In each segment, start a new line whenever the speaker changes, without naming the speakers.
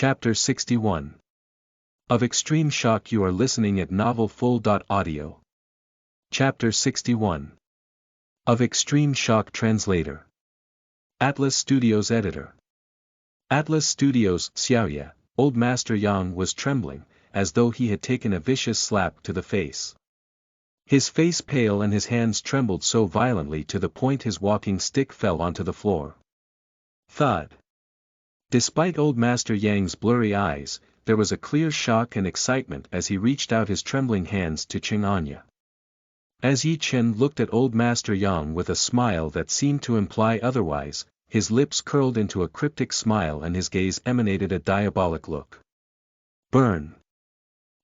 Chapter 61. Of extreme shock you are listening at novelfull.audio. Chapter 61. Of extreme shock translator. Atlas Studios editor. Atlas Studios, Xiaoya, Old Master Yang was trembling, as though he had taken a vicious slap to the face. His face pale and his hands trembled so violently to the point his walking stick fell onto the floor. Thud. Despite Old Master Yang's blurry eyes, there was a clear shock and excitement as he reached out his trembling hands to Qing Anya. As Yi Chen looked at Old Master Yang with a smile that seemed to imply otherwise, his lips curled into a cryptic smile and his gaze emanated a diabolic look. Burn!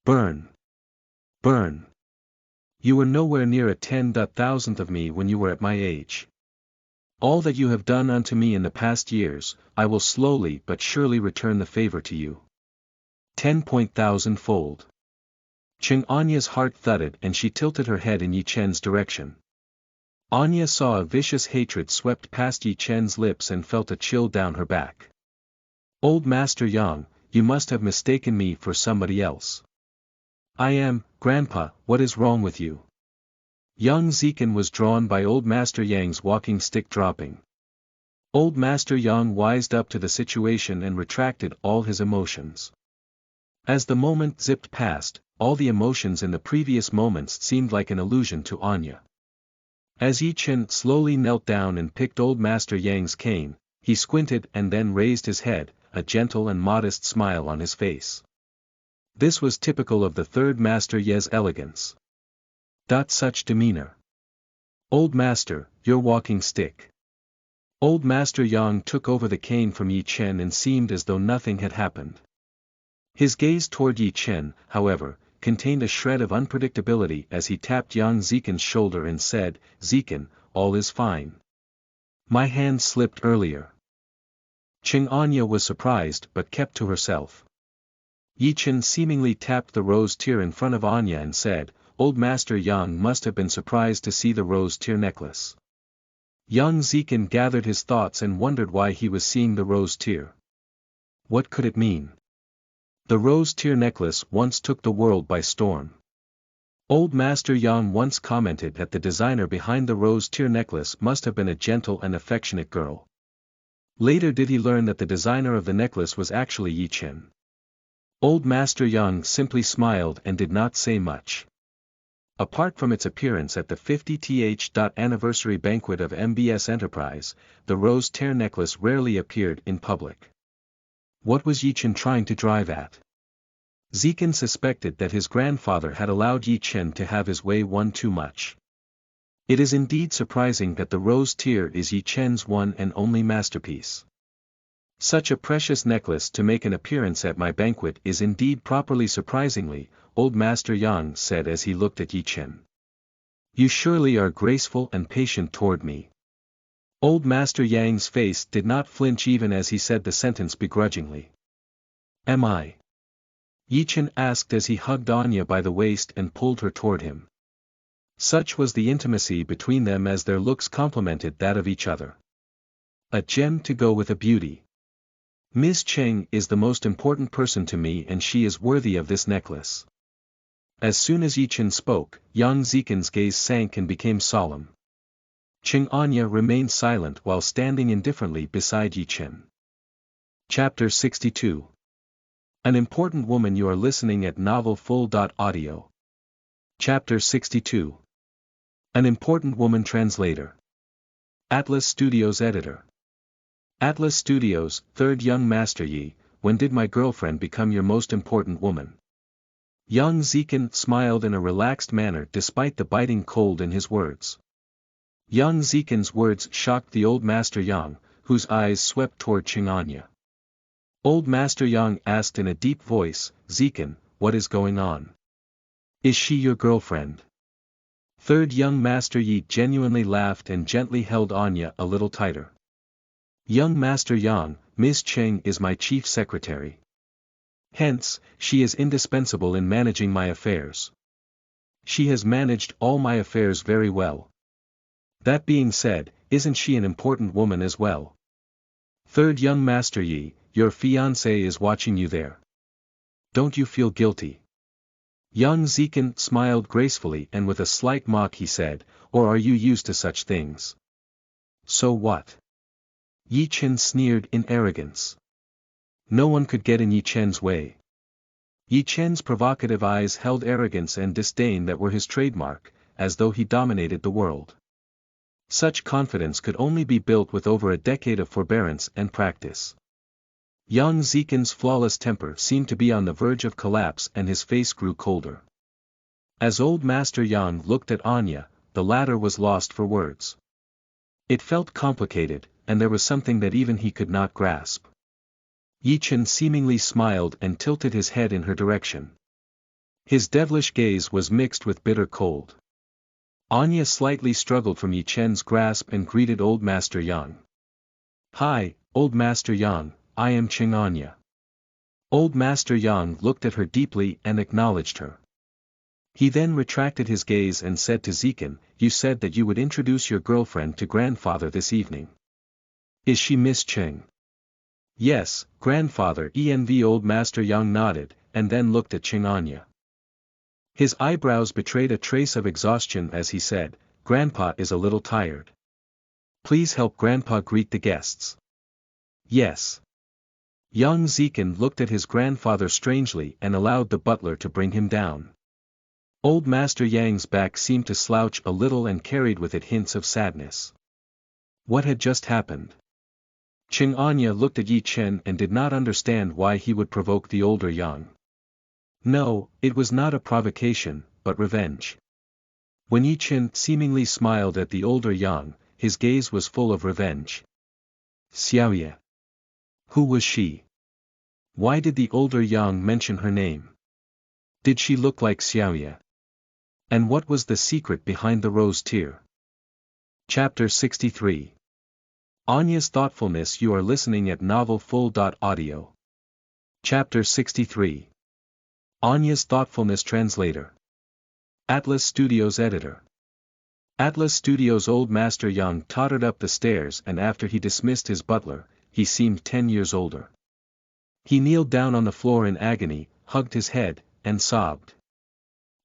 Burn! Burn! You were nowhere near a 10,000th of me when you were at my age. All that you have done unto me in the past years, I will slowly but surely return the favor to you. 10,000-fold. Qing Anya's heart thudded and she tilted her head in Yi Chen's direction. Anya saw a vicious hatred swept past Yi Chen's lips and felt a chill down her back. Old Master Yang, you must have mistaken me for somebody else. I am, Grandpa, what is wrong with you? Young Zikan was drawn by Old Master Yang's walking stick dropping. Old Master Yang wised up to the situation and retracted all his emotions. As the moment zipped past, all the emotions in the previous moments seemed like an illusion to Anya. As Yi Chen slowly knelt down and picked Old Master Yang's cane, he squinted and then raised his head, a gentle and modest smile on his face. This was typical of the third Master Ye's elegance. Such demeanor. Old Master, your walking stick. Old Master Yang took over the cane from Yi Chen and seemed as though nothing had happened. His gaze toward Yi Chen, however, contained a shred of unpredictability as he tapped young Zikan's shoulder and said, Zikan, all is fine. My hand slipped earlier. Qing Anya was surprised but kept to herself. Yi Chen seemingly tapped the rose tear in front of Anya and said, Old Master Yang must have been surprised to see the rose tear necklace. Young Zikan gathered his thoughts and wondered why he was seeing the rose tear. What could it mean? The rose tear necklace once took the world by storm. Old Master Yang once commented that the designer behind the rose tear necklace must have been a gentle and affectionate girl. Later did he learn that the designer of the necklace was actually Yi Chen. Old Master Yang simply smiled and did not say much. Apart from its appearance at the 50th anniversary banquet of MBS Enterprise, the rose tear necklace rarely appeared in public. What was Yi Chen trying to drive at? Zikan suspected that his grandfather had allowed Yi Chen to have his way one too much. It is indeed surprising that the rose tear is Yi Chen's one and only masterpiece. Such a precious necklace to make an appearance at my banquet is indeed properly surprisingly, Old Master Yang said as he looked at Yi Chen. You surely are graceful and patient toward me. Old Master Yang's face did not flinch even as he said the sentence begrudgingly. Am I? Yi Chen asked as he hugged Anya by the waist and pulled her toward him. Such was the intimacy between them as their looks complemented that of each other. A gem to go with a beauty. Ms. Cheng is the most important person to me and she is worthy of this necklace. As soon as Yi Chen spoke, young Zikan's gaze sank and became solemn. Qing Anya remained silent while standing indifferently beside Yi Chen. Chapter 62. An important woman you are listening at novelfull.audio. Chapter 62. An important woman translator. Atlas Studios editor. Atlas Studios, third young Master Yi, when did my girlfriend become your most important woman? Young Zikan smiled in a relaxed manner despite the biting cold in his words. Young Zikan's words shocked the Old Master Yang, whose eyes swept toward Qing Anya. Old Master Yang asked in a deep voice, Zikan, what is going on? Is she your girlfriend? Third young Master Yi genuinely laughed and gently held Anya a little tighter. Young Master Yang, Ms. Cheng is my chief secretary. Hence, she is indispensable in managing my affairs. She has managed all my affairs very well. That being said, isn't she an important woman as well? Third young Master Yi, your fiancé is watching you there. Don't you feel guilty? Young Zikan smiled gracefully and with a slight mock he said, or are you used to such things? So what? Yi Chen sneered in arrogance. No one could get in Yi Chen's way. Yi Chen's provocative eyes held arrogance and disdain that were his trademark, as though he dominated the world. Such confidence could only be built with over a decade of forbearance and practice. Young Zikan's flawless temper seemed to be on the verge of collapse and his face grew colder. As old Master Yang looked at Anya, the latter was lost for words. It felt complicated, and there was something that even he could not grasp. Yi Chen seemingly smiled and tilted his head in her direction. His devilish gaze was mixed with bitter cold. Anya slightly struggled from Yi Chen's grasp and greeted Old Master Yang. Hi, Old Master Yang, I am Qing Anya. Old Master Yang looked at her deeply and acknowledged her. He then retracted his gaze and said to Zikan, you said that you would introduce your girlfriend to grandfather this evening. Is she Miss Qing? Yes, grandfather. Old Master Yang nodded, and then looked at Qing Anya. His eyebrows betrayed a trace of exhaustion as he said, Grandpa is a little tired. Please help Grandpa greet the guests. Yes. Young Zikan looked at his grandfather strangely and allowed the butler to bring him down. Old Master Yang's back seemed to slouch a little and carried with it hints of sadness. What had just happened? Qing Anya looked at Yi Chen and did not understand why he would provoke the older Yang. No, it was not a provocation, but revenge. When Yi Chen seemingly smiled at the older Yang, his gaze was full of revenge. Xiaoye. Who was she? Why did the older Yang mention her name? Did she look like Xiaoye? And what was the secret behind the rose tear? Chapter 63. Anya's Thoughtfulness. You are listening at novelfull.audio. Chapter 63. Anya's Thoughtfulness. Translator. Atlas Studios Editor. Atlas Studios. Old Master Yang tottered up the stairs and after he dismissed his butler, he seemed 10 years older. He kneeled down on the floor in agony, hugged his head, and sobbed.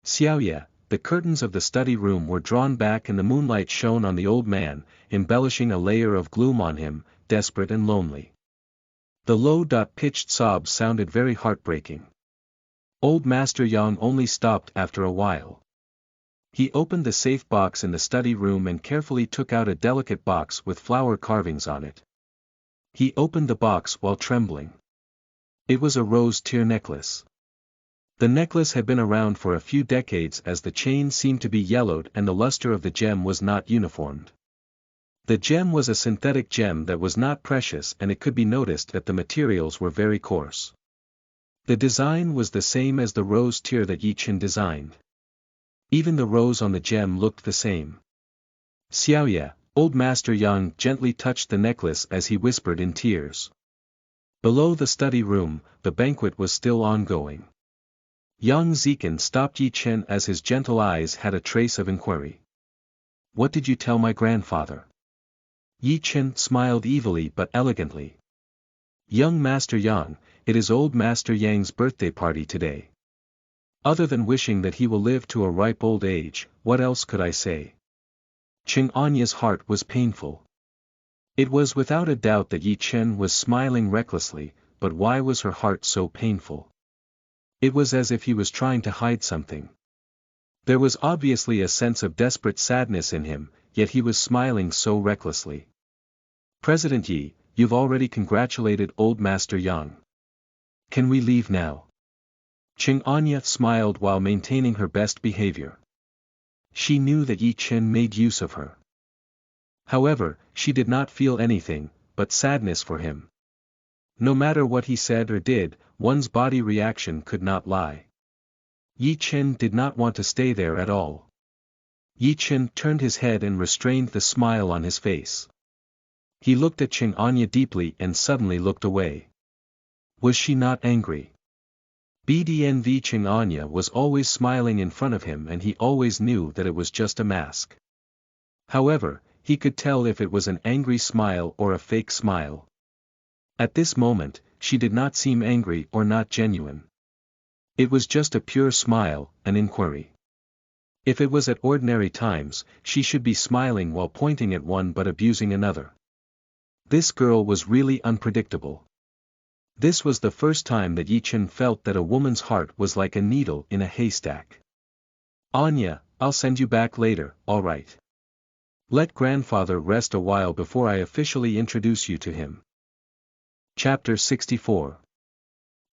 Xiaoye, the curtains of the study room were drawn back and the moonlight shone on the old man, embellishing a layer of gloom on him, desperate and lonely. The low-pitched sobs sounded very heartbreaking. Old Master Yang only stopped after a while. He opened the safe box in the study room and carefully took out a delicate box with flower carvings on it. He opened the box while trembling. It was a rose tear necklace. The necklace had been around for a few decades as the chain seemed to be yellowed and the luster of the gem was not uniformed. The gem was a synthetic gem that was not precious and it could be noticed that the materials were very coarse. The design was the same as the rose tear that Yi Chen designed. Even the rose on the gem looked the same. Xiaoye, Old Master Yang gently touched the necklace as he whispered in tears. Below the study room, the banquet was still ongoing. Young Zikan stopped Yi Chen as his gentle eyes had a trace of inquiry. What did you tell my grandfather? Yi Chen smiled evilly but elegantly. Young Master Yang, it is Old Master Yang's birthday party today. Other than wishing that he will live to a ripe old age, what else could I say? Qing Anya's heart was painful. It was without a doubt that Yi Chen was smiling recklessly, but why was her heart so painful? It was as if he was trying to hide something. There was obviously a sense of desperate sadness in him, yet he was smiling so recklessly. President Yi, you've already congratulated Old Master Yang. Can we leave now? Qing Anya smiled while maintaining her best behavior. She knew that Yi Chen made use of her. However, she did not feel anything, but sadness for him. No matter what he said or did, one's body reaction could not lie. Yi Chen did not want to stay there at all. Yi Chen turned his head and restrained the smile on his face. He looked at Qing Anya deeply and suddenly looked away. Was she not angry? Bdnv Qing Anya was always smiling in front of him and he always knew that it was just a mask. However, he could tell if it was an angry smile or a fake smile. At this moment, she did not seem angry or not genuine. It was just a pure smile, an inquiry. If it was at ordinary times, she should be smiling while pointing at one but abusing another. This girl was really unpredictable. This was the first time that Yi Chen felt that a woman's heart was like a needle in a haystack. Anya, I'll send you back later, all right. Let grandfather rest a while before I officially introduce you to him. Chapter 64.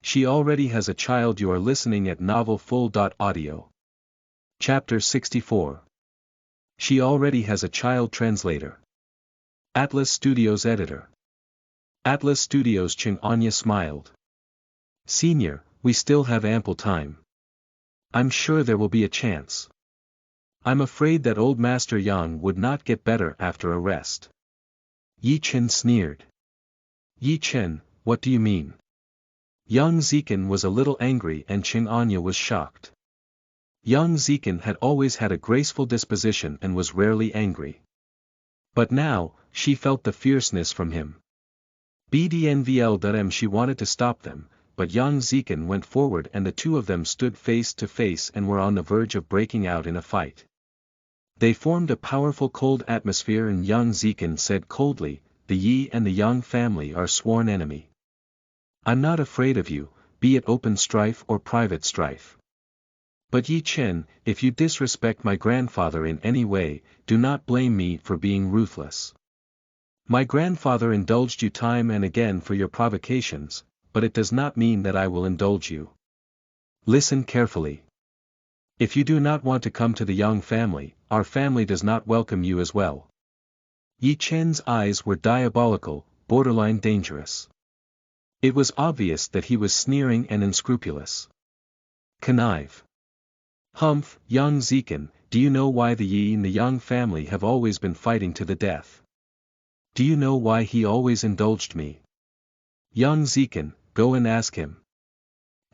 She already has a child. You are listening at novelfull.audio. Chapter 64. She already has a child. Translator. Atlas Studios editor. Atlas Studios. Ching. Anya smiled. Senior, we still have ample time. I'm sure there will be a chance. I'm afraid that old Master Yang would not get better after a rest. Yi Chen sneered. Yi Chen, what do you mean? Young Zikin was a little angry and Qing Anya was shocked. Young Zikin had always had a graceful disposition and was rarely angry. But now, she felt the fierceness from him. BDNVL.M. She wanted to stop them, but Young Zikin went forward and the two of them stood face to face and were on the verge of breaking out in a fight. They formed a powerful cold atmosphere and Young Zikin said coldly, the Yi and the Yang family are sworn enemy. I'm not afraid of you, be it open strife or private strife. But Yi Chen, if you disrespect my grandfather in any way, do not blame me for being ruthless. My grandfather indulged you time and again for your provocations, but it does not mean that I will indulge you. Listen carefully. If you do not want to come to the Yang family, our family does not welcome you as well. Yi Chen's eyes were diabolical, borderline dangerous. It was obvious that he was sneering and unscrupulous. Connive. Humph, Young Zikin, do you know why the Yi and the Yang family have always been fighting to the death? Do you know why he always indulged me? Young Zikin, go and ask him.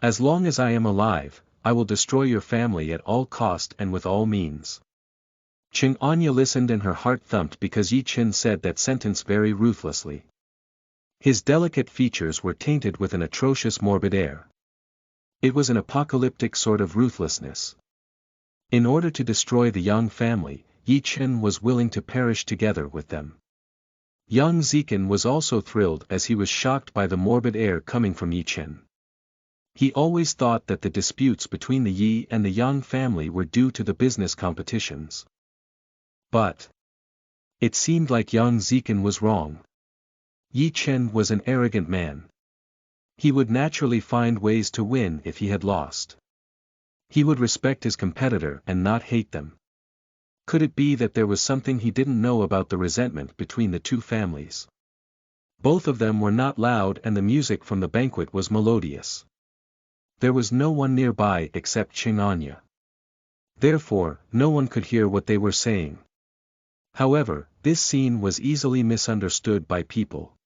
As long as I am alive, I will destroy your family at all cost and with all means. Qing Anya listened and her heart thumped because Yi Chen said that sentence very ruthlessly. His delicate features were tainted with an atrocious morbid air. It was an apocalyptic sort of ruthlessness. In order to destroy the Yang family, Yi Chen was willing to perish together with them. Young Zikin was also thrilled as he was shocked by the morbid air coming from Yi Chen. He always thought that the disputes between the Yi and the Yang family were due to the business competitions. But it seemed like Young Zikin was wrong. Yi Chen was an arrogant man. He would naturally find ways to win if he had lost. He would respect his competitor and not hate them. Could it be that there was something he didn't know about the resentment between the two families? Both of them were not loud and the music from the banquet was melodious. There was no one nearby except Qing Anya. Therefore, no one could hear what they were saying. However, this scene was easily misunderstood by people.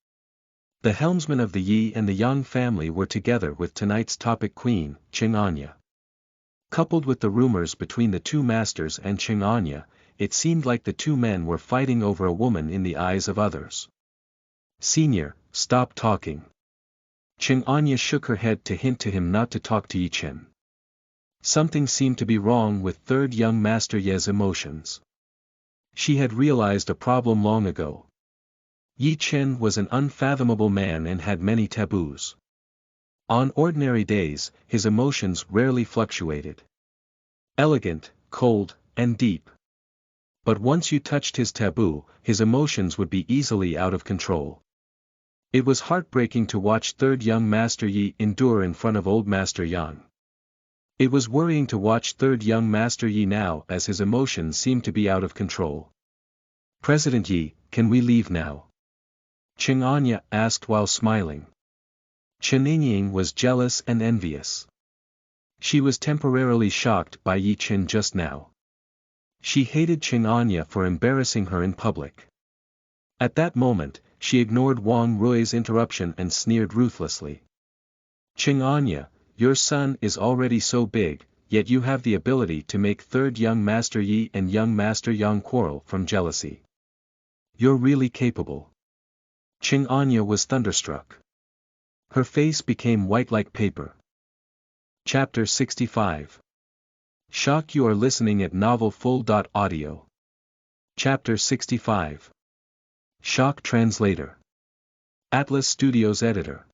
The helmsmen of the Yi and the Yang family were together with tonight's topic queen, Qing Anya. Coupled with the rumors between the two masters and Qing Anya, it seemed like the two men were fighting over a woman in the eyes of others. Senior, stop talking. Qing Anya shook her head to hint to him not to talk to Yi Chen. Something seemed to be wrong with third young Master Ye's emotions. She had realized a problem long ago. Yi Chen was an unfathomable man and had many taboos. On ordinary days, his emotions rarely fluctuated. Elegant, cold, and deep. But once you touched his taboo, his emotions would be easily out of control. It was heartbreaking to watch third young Master Yi endure in front of old Master Yang. It was worrying to watch third young Master Yi now as his emotions seemed to be out of control. President Yi, can we leave now? Qing Anya asked while smiling. Chen Yingying was jealous and envious. She was temporarily shocked by Yi Chen just now. She hated Qing Anya for embarrassing her in public. At that moment, she ignored Wang Rui's interruption and sneered ruthlessly. Qing Anya, your son is already so big, yet you have the ability to make third young Master Yi and young Master Yang quarrel from jealousy. You're really capable. Qing Anya was thunderstruck. Her face became white like paper. Chapter 65. Shock. You are listening at novelfull.audio. Chapter 65. Shock. Translator. Atlas Studios editor.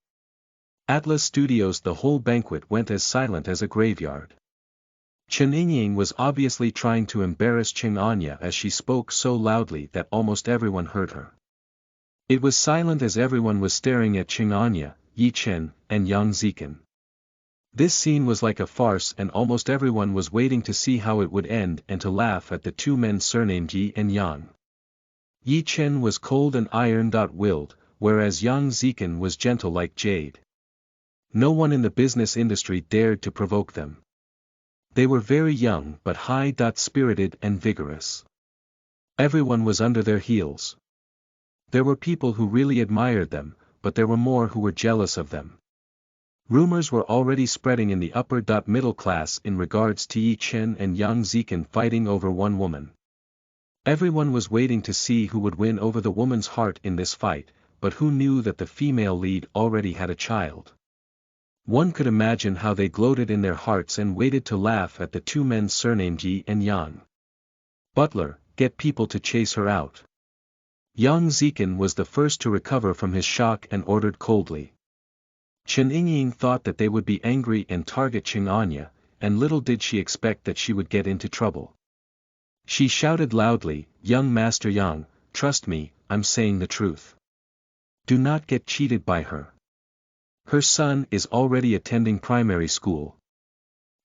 Atlas Studios. The whole banquet went as silent as a graveyard. Chen Yingying was obviously trying to embarrass Qing Anya as she spoke so loudly that almost everyone heard her. It was silent as everyone was staring at Qing Anya, Yi Chen, and Yang Zikin. This scene was like a farce and almost everyone was waiting to see how it would end and to laugh at the two men surnamed Yi and Yang. Yi Chen was cold and iron-willed, whereas Yang Zikin was gentle like jade. No one in the business industry dared to provoke them. They were very young but high-spirited and vigorous. Everyone was under their heels. There were people who really admired them, but there were more who were jealous of them. Rumors were already spreading in the upper-middle class in regards to Yi Chen and Yang Zikin fighting over one woman. Everyone was waiting to see who would win over the woman's heart in this fight, but who knew that the female lead already had a child? One could imagine how they gloated in their hearts and waited to laugh at the two men surnamed Yi and Yang. Butler, get people to chase her out. Yang Zikin was the first to recover from his shock and ordered coldly. Chen Yingying thought that they would be angry and target Qing Anya, and little did she expect that she would get into trouble. She shouted loudly, "Young Master Yang, trust me, I'm saying the truth. Do not get cheated by her. Her son is already attending primary school."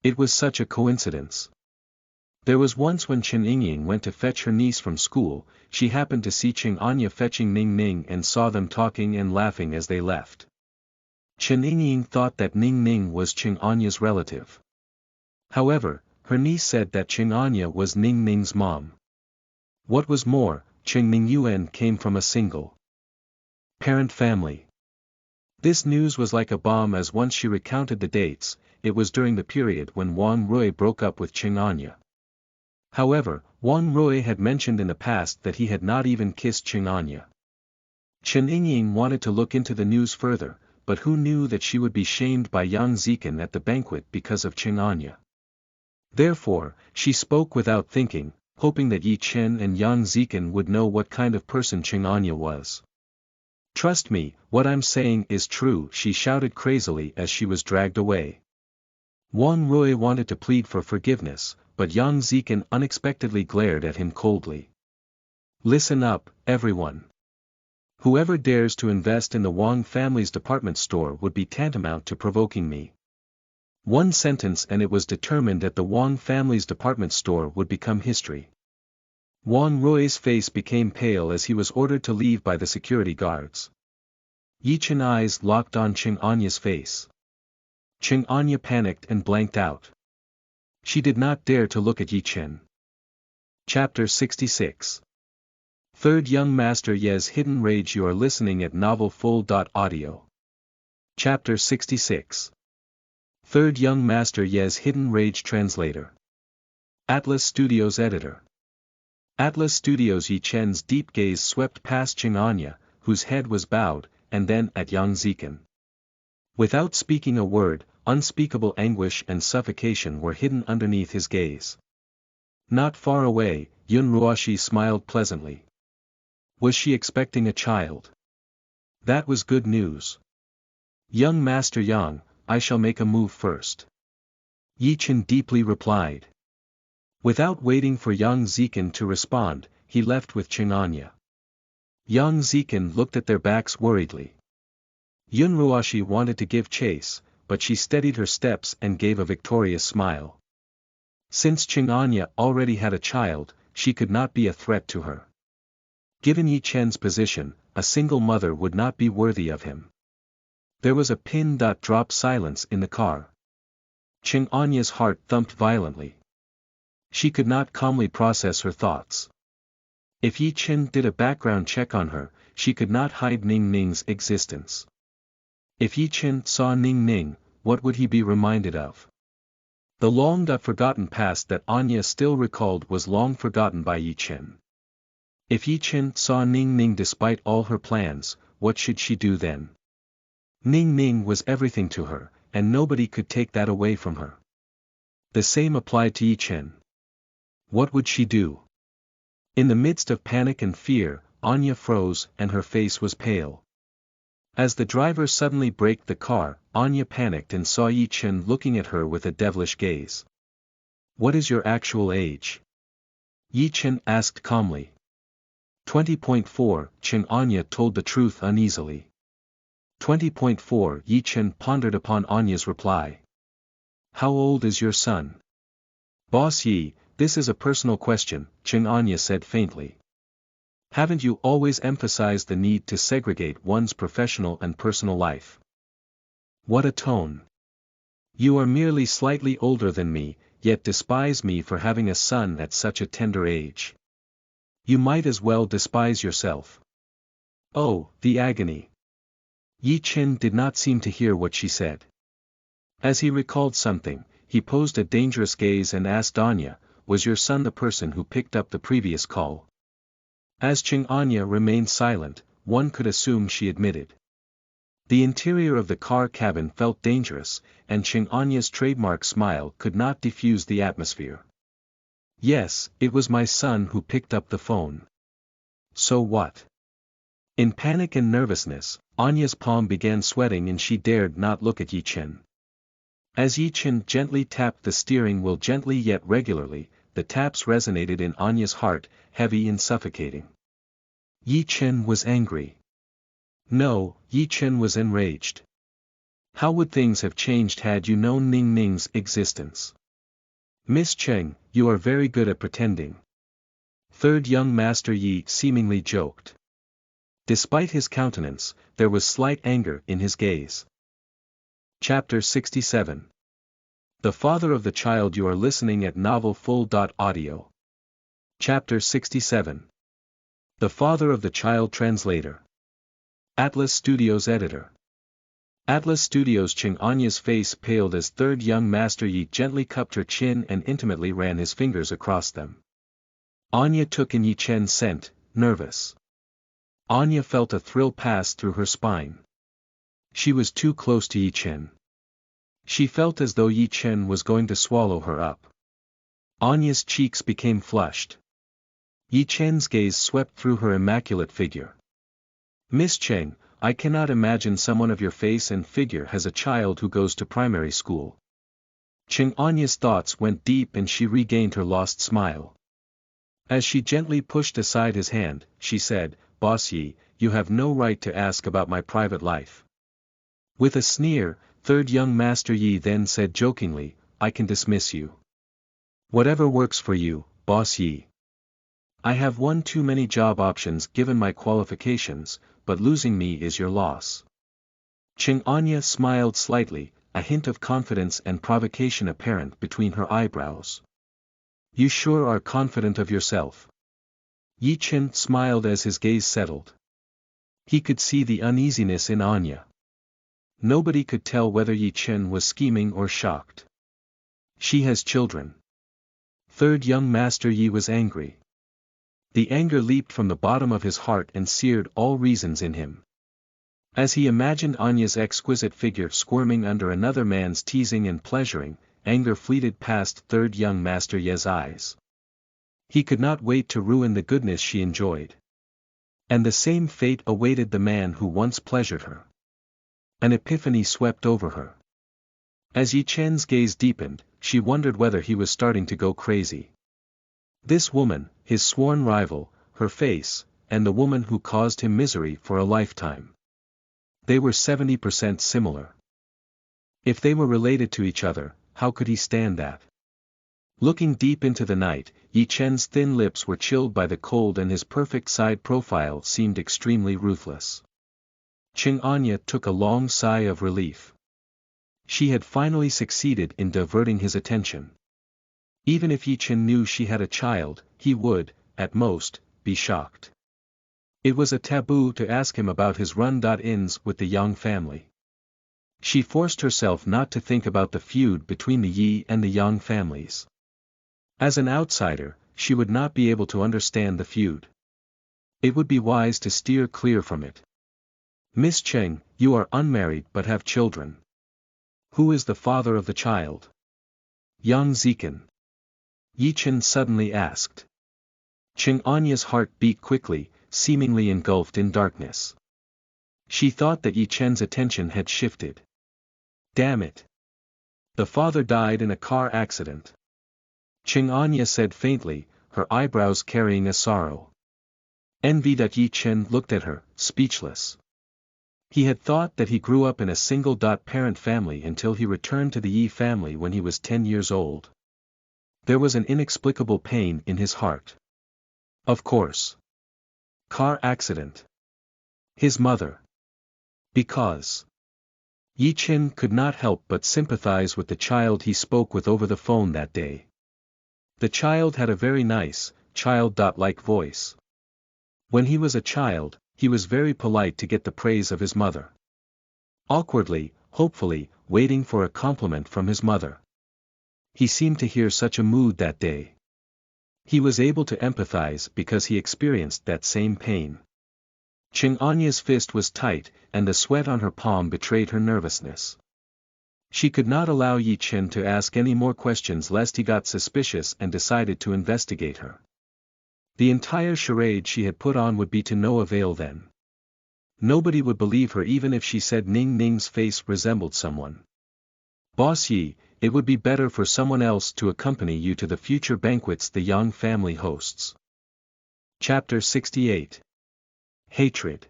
It was such a coincidence. There was once when Chen Yingying went to fetch her niece from school, she happened to see Qing Anya fetching Ning Ning and saw them talking and laughing as they left. Chen Yingying thought that Ning Ning was Qing Anya's relative. However, her niece said that Qing Anya was Ning Ning's mom. What was more, Qing Mingyuan came from a single parent family. This news was like a bomb as once she recounted the dates, it was during the period when Wang Rui broke up with Qing Anya. However, Wang Rui had mentioned in the past that he had not even kissed Qing Anya. Chen Yingying wanted to look into the news further, but who knew that she would be shamed by Yang Zikin at the banquet because of Qing Anya. Therefore, she spoke without thinking, hoping that Yi Chen and Yang Zikin would know what kind of person Qing Anya was. "Trust me, what I'm saying is true," she shouted crazily as she was dragged away. Wang Rui wanted to plead for forgiveness, but Yang Zikin unexpectedly glared at him coldly. "Listen up, everyone. Whoever dares to invest in the Wang family's department store would be tantamount to provoking me." One sentence and it was determined that the Wang family's department store would become history. Wang Rui's face became pale as he was ordered to leave by the security guards. Yi Chen's eyes locked on Qing Anya's face. Qing Anya panicked and blanked out. She did not dare to look at Yi Chen. Chapter 66. Third Young Master Ye's Hidden Rage. You are listening at novelfull.audio. Chapter 66. Third Young Master Ye's Hidden Rage. Translator. Atlas Studios editor. Atlas Studios. Yi Chen's deep gaze swept past Qing Anya, whose head was bowed, and then at Yang Zikin. Without speaking a word, unspeakable anguish and suffocation were hidden underneath his gaze. Not far away, Yun Ruoshi smiled pleasantly. Was she expecting a child? That was good news. "Young Master Yang, I shall make a move first," Yi Chen deeply replied. Without waiting for Yang Zikin to respond, he left with Qing Anya. Yang Zikin looked at their backs worriedly. Yun Ruoshi wanted to give chase, but she steadied her steps and gave a victorious smile. Since Qing Anya already had a child, she could not be a threat to her. Given Yi Chen's position, a single mother would not be worthy of him. There was a pin-drop silence in the car. Qing Anya's heart thumped violently. She could not calmly process her thoughts. If Yi Chen did a background check on her, she could not hide Ning Ning's existence. If Yi Chen saw Ning Ning, what would he be reminded of? The long-forgotten past that Anya still recalled was long forgotten by Yi Chen. If Yi Chen saw Ning Ning despite all her plans, what should she do then? Ning Ning was everything to her, and nobody could take that away from her. The same applied to Yi Chen. What would she do? In the midst of panic and fear, Anya froze and her face was pale. As the driver suddenly braked the car, Anya panicked and saw Yi Chen looking at her with a devilish gaze. What is your actual age? Yi Chen asked calmly. 20.4, Chen. Anya told the truth uneasily. 20.4. Yi Chen pondered upon Anya's reply. How old is your son? Boss Yi, this is a personal question, Chen. Anya said faintly. Haven't you always emphasized the need to segregate one's professional and personal life? What a tone. You are merely slightly older than me, yet despise me for having a son at such a tender age. You might as well despise yourself. Oh, the agony. Yi Chen did not seem to hear what she said. As he recalled something, he posed a dangerous gaze and asked Anya, was your son the person who picked up the previous call? As Anya remained silent, one could assume she admitted. The interior of the car cabin felt dangerous, and Anya's trademark smile could not diffuse the atmosphere. Yes, it was my son who picked up the phone. So what? In panic and nervousness, Anya's palm began sweating and she dared not look at Yi Chen. As Yi Chen gently tapped the steering wheel gently yet regularly, the taps resonated in Anya's heart, heavy and suffocating. Yi Chen was angry. No, Yi Chen was enraged. How would things have changed had you known Ning Ning's existence? Miss Cheng, you are very good at pretending. Third young master Yi seemingly joked. Despite his countenance, there was slight anger in his gaze. Chapter 67. The father of the child. You are listening at novelfull.audio. Chapter 67. The father of the child. Translator. Atlas Studios editor. Atlas Studios. Anya's face paled as third young master Yi gently cupped her chin and intimately ran his fingers across them. Anya took in Yi Chen's scent, nervous. Anya felt a thrill pass through her spine. She was too close to Yi Chen. She felt as though Yi Chen was going to swallow her up. Anya's cheeks became flushed. Yi Chen's gaze swept through her immaculate figure. Miss Cheng, I cannot imagine someone of your face and figure has a child who goes to primary school. Anya's thoughts went deep and she regained her lost smile. As she gently pushed aside his hand, she said, Boss Yi, you have no right to ask about my private life. With a sneer, third young master Yi then said jokingly, I can dismiss you. Whatever works for you, Boss Yi. I have one too many job options given my qualifications, but losing me is your loss. Anya smiled slightly, a hint of confidence and provocation apparent between her eyebrows. You sure are confident of yourself. Yi Chen smiled as his gaze settled. He could see the uneasiness in Anya. Nobody could tell whether Yi Chen was scheming or shocked. She has children. Third young master Yi was angry. The anger leaped from the bottom of his heart and seared all reasons in him. As he imagined Anya's exquisite figure squirming under another man's teasing and pleasuring, anger fleeted past third young master Ye's eyes. He could not wait to ruin the goodness she enjoyed. And the same fate awaited the man who once pleasured her. An epiphany swept over her. As Yi Chen's gaze deepened, she wondered whether he was starting to go crazy. This woman, his sworn rival, her face, and the woman who caused him misery for a lifetime. They were 70% similar. If they were related to each other, how could he stand that? Looking deep into the night, Yi Chen's thin lips were chilled by the cold and his perfect side profile seemed extremely ruthless. Anya took a long sigh of relief. She had finally succeeded in diverting his attention. Even if Yi Chen knew she had a child, he would, at most, be shocked. It was a taboo to ask him about his run-ins with the Yang family. She forced herself not to think about the feud between the Yi and the Yang families. As an outsider, she would not be able to understand the feud. It would be wise to steer clear from it. Miss Cheng, you are unmarried but have children. Who is the father of the child? Young Zikan. Yi Chen suddenly asked. Qing Anya's heart beat quickly, seemingly engulfed in darkness. She thought that Yi Chen's attention had shifted. Damn it. The father died in a car accident. Qing Anya said faintly, her eyebrows carrying a sorrow. Envy. Yi Chen looked at her, speechless. He had thought that he grew up in a single-parent family until he returned to the Yi family when he was 10 years old. There was an inexplicable pain in his heart. Of course. Car accident. His mother. Because. Yi Chen could not help but sympathize with the child he spoke with over the phone that day. The child had a very nice, child-like voice. When he was a child, he was very polite to get the praise of his mother. Awkwardly, hopefully, waiting for a compliment from his mother. He seemed to hear such a mood that day. He was able to empathize because he experienced that same pain. Qing Anya's fist was tight, and the sweat on her palm betrayed her nervousness. She could not allow Yi Chen to ask any more questions lest he got suspicious and decided to investigate her. The entire charade she had put on would be to no avail then. Nobody would believe her even if she said Ning Ning's face resembled someone. Boss Yi, it would be better for someone else to accompany you to the future banquets the Yang family hosts. Chapter 68. Hatred.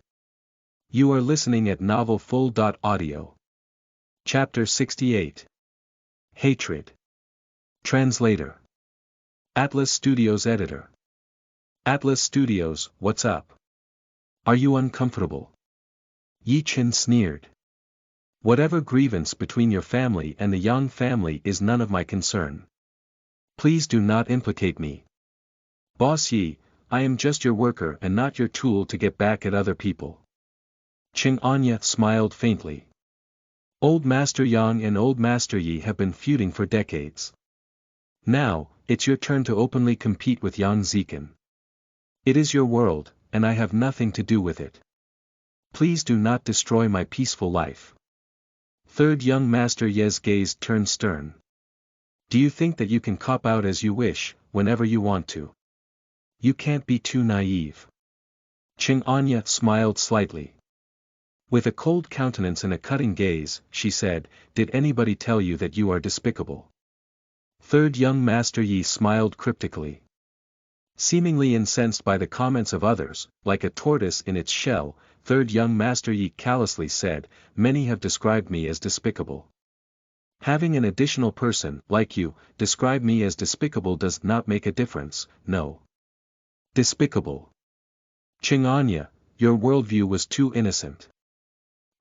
You are listening at novelfull.audio. Chapter 68. Hatred. Translator. Atlas Studios Editor. Atlas Studios, what's up? Are you uncomfortable? Yi Chen sneered. Whatever grievance between your family and the Yang family is none of my concern. Please do not implicate me. Boss Yi, I am just your worker and not your tool to get back at other people. Qing Anya smiled faintly. Old Master Yang and Old Master Yi have been feuding for decades. Now, it's your turn to openly compete with Yang Zikan. It is your world, and I have nothing to do with it. Please do not destroy my peaceful life. Third Young Master Ye's gaze turned stern. Do you think that you can cop out as you wish, whenever you want to? You can't be too naive. Qing Anya smiled slightly. With a cold countenance and a cutting gaze, she said, did anybody tell you that you are despicable? Third Young Master Yi smiled cryptically. Seemingly incensed by the comments of others, like a tortoise in its shell, Third Young Master Yi callously said, many have described me as despicable. Having an additional person, like you, describe me as despicable does not make a difference, no. Despicable. Qing Anya, your worldview was too innocent.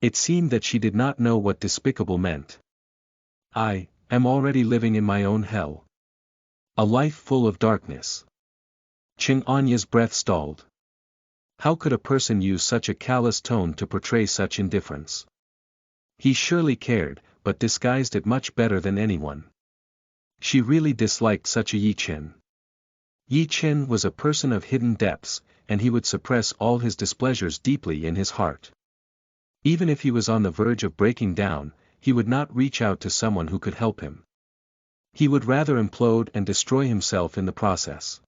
It seemed that she did not know what despicable meant. I am already living in my own hell. A life full of darkness. Qing Anya's breath stalled. How could a person use such a callous tone to portray such indifference? He surely cared, but disguised it much better than anyone. She really disliked such a Yi Chen. Yi Chen was a person of hidden depths, and he would suppress all his displeasures deeply in his heart. Even if he was on the verge of breaking down, he would not reach out to someone who could help him. He would rather implode and destroy himself in the process.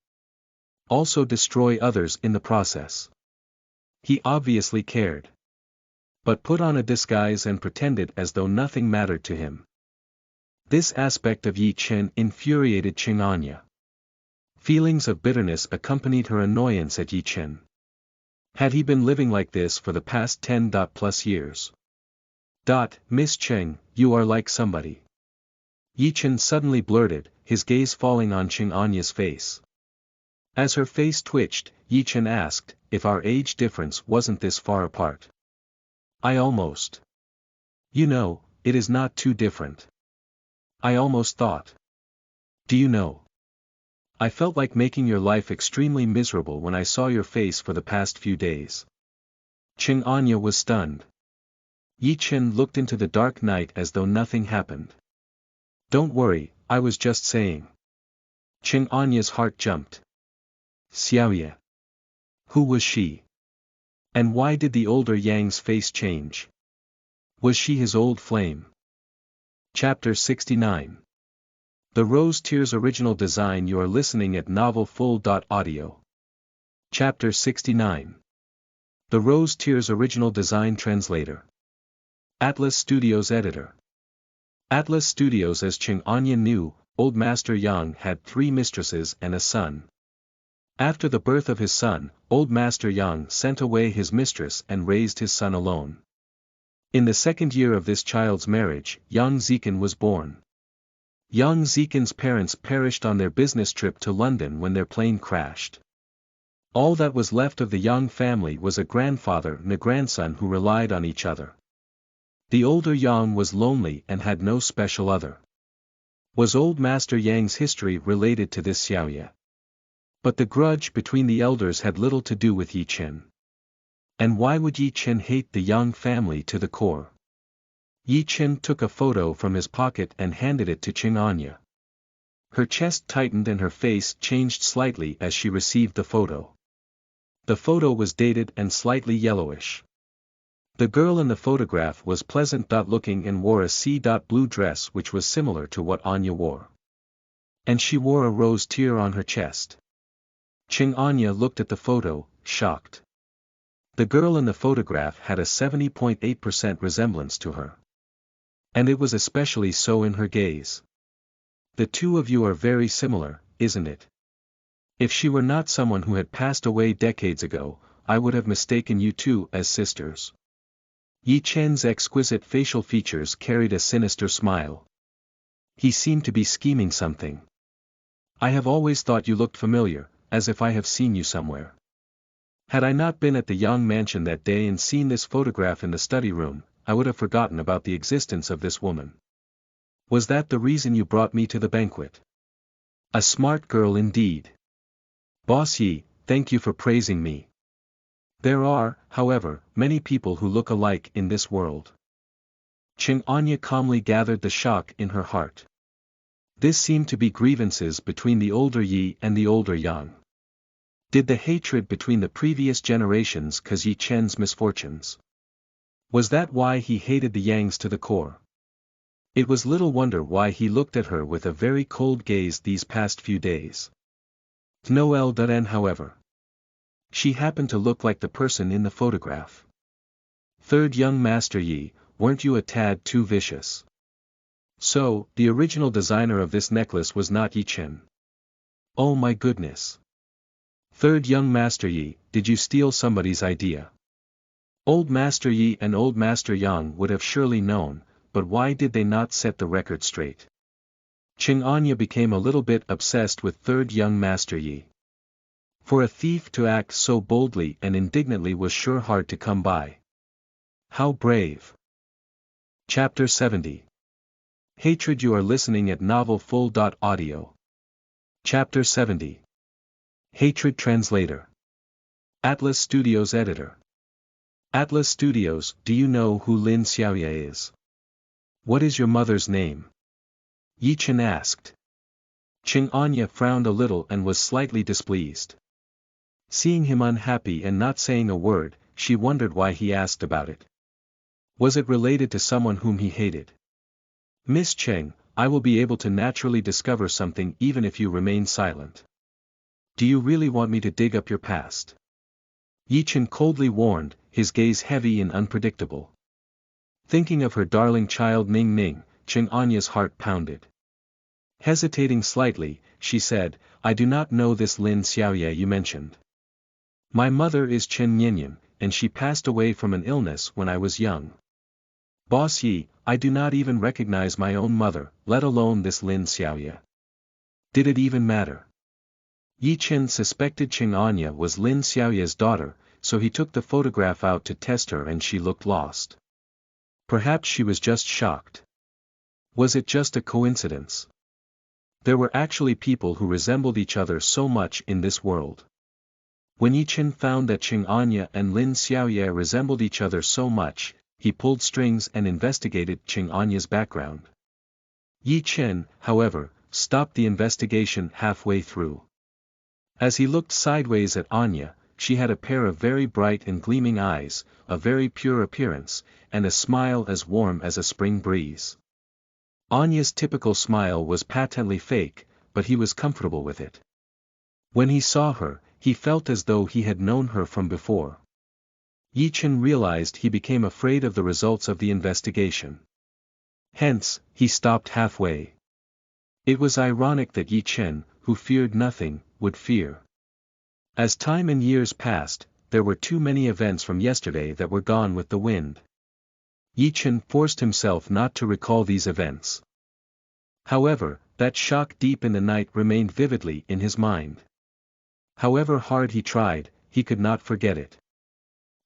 Also destroy others in the process. He obviously cared. But put on a disguise and pretended as though nothing mattered to him. This aspect of Yi Chen infuriated Qing Anya. Feelings of bitterness accompanied her annoyance at Yi Chen. Had he been living like this for the past 10+ years? Miss Cheng, you are like somebody. Yi Chen suddenly blurted, his gaze falling on Qing Anya's face. As her face twitched, Yi Chen asked, if our age difference wasn't this far apart. I almost. You know, it is not too different. I almost thought. Do you know? I felt like making your life extremely miserable when I saw your face for the past few days. Qing Anya was stunned. Yi Chen looked into the dark night as though nothing happened. Don't worry, I was just saying. Qing Anya's heart jumped. Xiaoye. Who was she? And why did the older Yang's face change? Was she his old flame? Chapter 69. The Rose Tears Original Design. You are listening at novelfull.audio. Chapter 69. The Rose Tears Original Design Translator. Atlas Studios Editor. Atlas Studios. As Qing Anya knew, Old Master Yang had 3 mistresses and a son. After the birth of his son, Old Master Yang sent away his mistress and raised his son alone. In the 2nd year of this child's marriage, Yang Zikin was born. Yang Zikin's parents perished on their business trip to London when their plane crashed. All that was left of the Yang family was a grandfather and a grandson who relied on each other. The older Yang was lonely and had no special other. Was Old Master Yang's history related to this Xiaoye? But the grudge between the elders had little to do with Yi Chen. And why would Yi Chen hate the Yang family to the core? Yi Chen took a photo from his pocket and handed it to Qing Anya. Her chest tightened and her face changed slightly as she received the photo. The photo was dated and slightly yellowish. The girl in the photograph was pleasant-looking and wore a sea-blue dress which was similar to what Anya wore. And she wore a rose tear on her chest. Qing Anya looked at the photo, shocked. The girl in the photograph had a 70.8% resemblance to her. And it was especially so in her gaze. The two of you are very similar, isn't it? If she were not someone who had passed away decades ago, I would have mistaken you two as sisters. Yi Chen's exquisite facial features carried a sinister smile. He seemed to be scheming something. I have always thought you looked familiar, as if I have seen you somewhere. Had I not been at the Yang mansion that day and seen this photograph in the study room, I would have forgotten about the existence of this woman. Was that the reason you brought me to the banquet? A smart girl indeed. Boss Yi, thank you for praising me. There are, however, many people who look alike in this world. Qing Anya calmly gathered the shock in her heart. This seemed to be grievances between the older Yi and the older Yang. Did the hatred between the previous generations cause Yi Chen's misfortunes? Was that why he hated the Yangs to the core? It was little wonder why he looked at her with a very cold gaze these past few days. Noel.n however. She happened to look like the person in the photograph. Third young Master Yi, weren't you a tad too vicious? So, the original designer of this necklace was not Yi Chen. Oh my goodness. Third young Master Yi, did you steal somebody's idea? Old Master Yi and Old Master Yang would have surely known, but why did they not set the record straight? Qing Anya became a little bit obsessed with third young Master Yi. For a thief to act so boldly and indignantly was sure hard to come by. How brave. Chapter 70. Hatred. You are listening at novelfull.audio. Chapter 70. Hatred. Translator. Atlas Studios Editor. Atlas Studios. Do you know who Lin Xiaoye is? What is your mother's name? Yi Chen asked. Qing Anya frowned a little and was slightly displeased. Seeing him unhappy and not saying a word, she wondered why he asked about it. Was it related to someone whom he hated? Miss Cheng, I will be able to naturally discover something even if you remain silent. Do you really want me to dig up your past? Yi Chen coldly warned, his gaze heavy and unpredictable. Thinking of her darling child Ning Ning, Qing Anya's heart pounded. Hesitating slightly, she said, I do not know this Lin Xiaoye you mentioned. My mother is Chen Yinyan, and she passed away from an illness when I was young. Boss Yi, I do not even recognize my own mother, let alone this Lin Xiaoye. Did it even matter? Yi Chen suspected Qing Anya was Lin Xiaoye's daughter, so he took the photograph out to test her and she looked lost. Perhaps she was just shocked. Was it just a coincidence? There were actually people who resembled each other so much in this world. When Yi Chen found that Qing Anya and Lin Xiaoye resembled each other so much, he pulled strings and investigated Qing Anya's background. Yi Chen, however, stopped the investigation halfway through. As he looked sideways at Anya, she had a pair of very bright and gleaming eyes, a very pure appearance, and a smile as warm as a spring breeze. Anya's typical smile was patently fake, but he was comfortable with it. When he saw her, he felt as though he had known her from before. Yi Chen realized he became afraid of the results of the investigation. Hence, he stopped halfway. It was ironic that Yi Chen, who feared nothing, would fear. As time and years passed, there were too many events from yesterday that were gone with the wind. Yi Chen forced himself not to recall these events. However, that shock deep in the night remained vividly in his mind. However hard he tried, he could not forget it.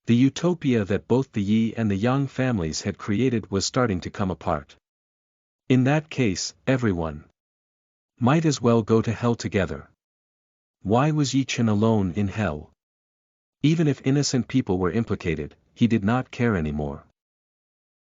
The utopia that both the Yi and the Yang families had created was starting to come apart. In that case, everyone might as well go to hell together. Why was Yi Chen alone in hell? Even if innocent people were implicated, he did not care anymore.